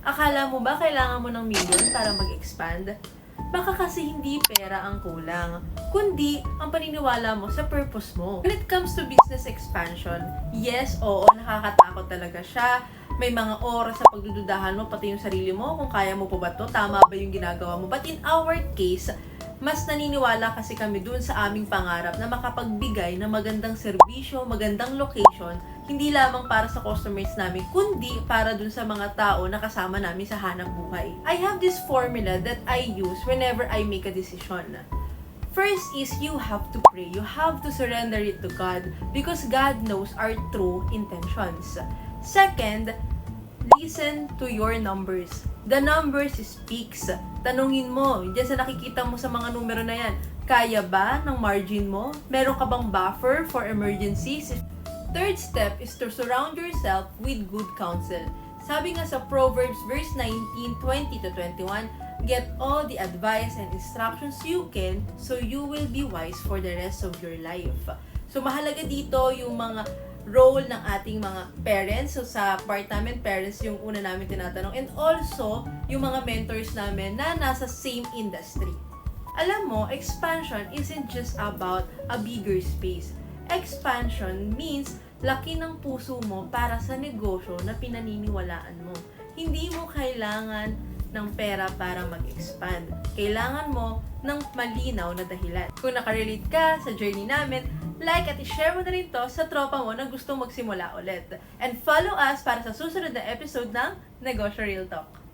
Akala mo ba kailangan mo ng million para mag-expand? Baka kasi hindi pera ang kulang, kundi ang paniniwala mo sa purpose mo. When it comes to business expansion, yes, oo, nakakatakot talaga siya. May mga oras sa pagdududahan mo, pati yung sarili mo, kung kaya mo pa ba to, tama ba yung ginagawa mo. But in our case, mas naniniwala kasi kami dun sa aming pangarap na makapagbigay ng magandang serbisyo, magandang location, hindi lamang para sa customers namin, kundi para dun sa mga tao na kasama namin sa hanap buhay. I have this formula that I use whenever I make a decision. First is you have to pray. You have to surrender it to God because God knows our true intentions. Second, listen to your numbers. The numbers speaks. Tanungin mo, dyan sa nakikita mo sa mga numero na yan, kaya ba ng margin mo? Meron ka bang buffer for emergencies? Third step is to surround yourself with good counsel. Sabi nga sa Proverbs verse 19:20-21, get all the advice and instructions you can so you will be wise for the rest of your life. So mahalaga dito yung mga role ng ating mga parents. So sa part namin, parents yung una namin tinatanong. And also, yung mga mentors namin na nasa same industry. Alam mo, expansion isn't just about a bigger space. Expansion means laki ng puso mo para sa negosyo na pinaniniwalaan mo. Hindi mo kailangan ng pera para mag-expand. Kailangan mo ng malinaw na dahilan. Kung nakarelate ka sa journey namin, like at i-share mo na rin to sa tropa mo na gustong magsimula ulit. And follow us para sa susunod na episode ng Negosyo Real Talk.